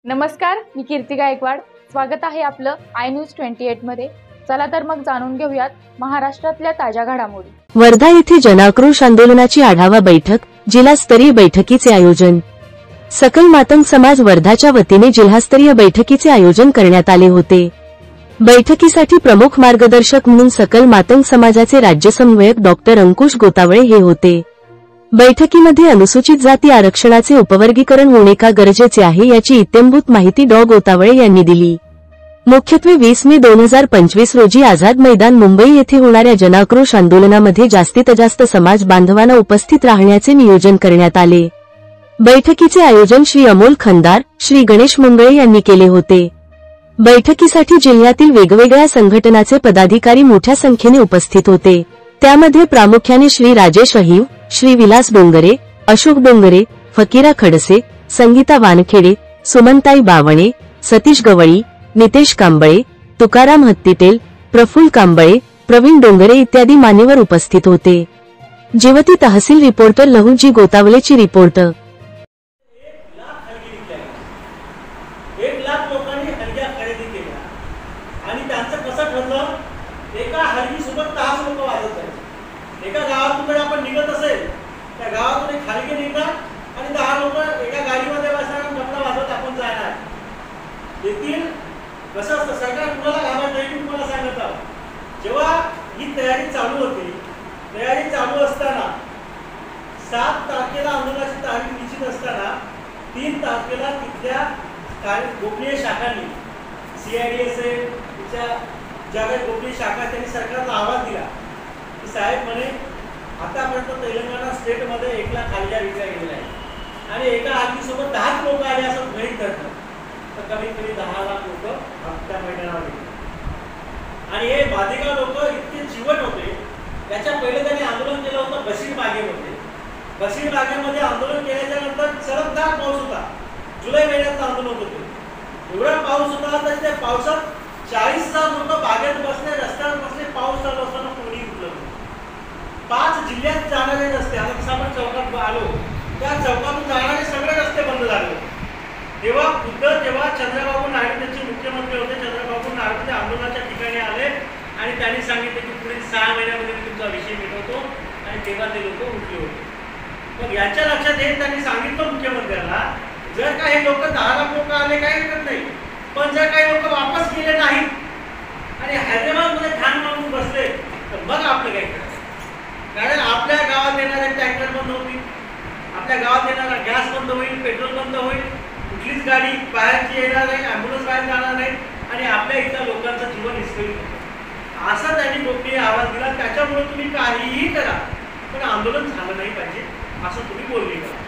नमस्कार, मी कीर्ती गायकवाड। स्वागत आहे आपलं आय न्यूज 28 मध्ये। चला तर मग जाणून घेऊयात महाराष्ट्रातल्या ताज्या घडामोडी। वर्धा येथे जनाक्रोश आंदोलनाची आढावा बैठक, जिल्हास्तरीय बैठकीचे आयोजन। सकल मातंग समाज वर्धाच्या वतीने जिल्हास्तरीय बैठकीचे आयोजन करण्यात आले होते। बैठकीसाठी प्रमुख मार्गदर्शक म्हणून सकल मातंग समाजाचे राज्य समन्वयक डॉक्टर अंकुश गोतावळे हे होते। बैठकीमध्ये अनुसूचित जाती आरक्षणाचे उपवर्गीकरण होणे का गरजेचे आहे याची इत्थंभूत माहिती डॉ गोतावळे यांनी दिली। मुख्यत्वे 20 मे 2025 रोजी आझाद मैदान मुंबई येथे होणाऱ्या जनाक्रोश आंदोलनामध्ये जास्तीत जास्त समाज बांधवांना उपस्थित राहण्याचे नियोजन करण्यात आले। बैठकीचे आयोजन श्री अमोल खंदार, श्री गणेश मुंगळे यांनी केले होते। बैठकीसाठी जिल्ह्यातील वेगवेगळ्या संघटनाचे पदाधिकारी मोठ्या संख्येने उपस्थित होते। त्यामध्ये प्रामुख्याने श्री राजेश अहिव, श्री विलास डोंगरे, अशोक डोंगरे, फकीरा खडसे, संगीता वानखेडे, सुमनताई बावणे, सतीश गवळी, नितेश कांबळे, तुकाराम हत्तीटेल, प्रफुल्ल कांबळे, प्रवीण डोंगरे इत्यादी मान्यवर उपस्थित होते। जिवती तहसील रिपोर्टर लहुजी गोतावलेची रिपोर्ट। 1 लाख लोकांनी हलग्या खरेदी केल्या आणि त्यांचं कसं ठरलं, एका हलगीसोबत 10 लोक वाजत जायचे। एका गावातून जर आपण निघत असेल त्या गावातून एक हलगी निघणार आणि 10 लोक एका गाडीमध्ये बसणार आणि डबडा वाजवत आपण जाणार। येथील कसं असतं, सरकार कुणाला घाबरत नाही मी तुम्हाला सांगत आहे। जेव्हा ही तयारी चालू होती, तयारी चालू असताना 7 तारखेला आंदोलनाची तारीख निश्चित असताना 3 तारखेला तिथल्या गोपनीय शाखांनी CIDSA तिच्या ज्या काही गोपनीय शाखा त्यांनी सरकारला आवाज दिला की साहेब म्हणे आतापर्यंत तेलंगणा स्टेटमध्ये 1 लाख हलग्या विकल्या गेलेल्या आहेत आणि एका हलगीसोबत 10 लोक आले असं गृहीत धरलं तर कमीत कमी 10 लाख लोक त्या मैदानावर गेले। आणि हे मादिगा लोक इतके जीवन होते। याच्या पहिले त्यांनी आंदोलन केलं होतं बशीर बागेमध्ये। बशीर बागेमध्ये आंदोलन केल्याच्या नंतर सरकदार पाऊस होता। जुलै महिन्याचं आंदोलन होतं। एवढा पाऊस होता तर त्या पावसात 40,000 लोक बागेत बसले, रस्त्यावर बसले। पाऊस चालू असताना कोणी उठलं नाही। 5 जिल्ह्यात जाणारे रस्ते, आता कसं आपण चौकात आलो त्या चौकातून जाणारे सगळे रस्ते बंद झाले। जेव्हा चंद्रबाबू नायडू त्यांचे मुख्यमंत्री होते, चंद्रबाबू नायडू त्या आंदोलनाच्या ठिकाणी आले आणि त्यांनी सांगितले की पुढील 6 महिन्यामध्ये मी तुमचा विषय मिटवतो आणि तेव्हा ते लोक उठले होते। मग याच्या लक्षात येत त्यांनी सांगितलं मुख्यमंत्र्यांना जर काही लोक 10 लाख लोक आले काही करत नाही, पण जर काही लोक वापस गेले नाहीत आणि हैदराबादमध्ये ठाण मारून बसले तर मग आपलं काय करायचं? कारण आपल्या गावात येणारे टँकर बंद होतील, आपल्या गावात येणारा गॅस बंद होईल, पेट्रोल बंद होईल, कुठलीच गाडी बाहेरची येणार नाही, ॲम्ब्युलन्स बाहेर जाणार नाही आणि आपल्या इथल्या लोकांचं जीवन विस्कळीत होतं। असा त्यांनी गोपनीय आवाज दिला। त्याच्यामुळे तुम्ही काहीही करा पण आंदोलन झालं नाही पाहिजे असं तुम्ही बोलले करा।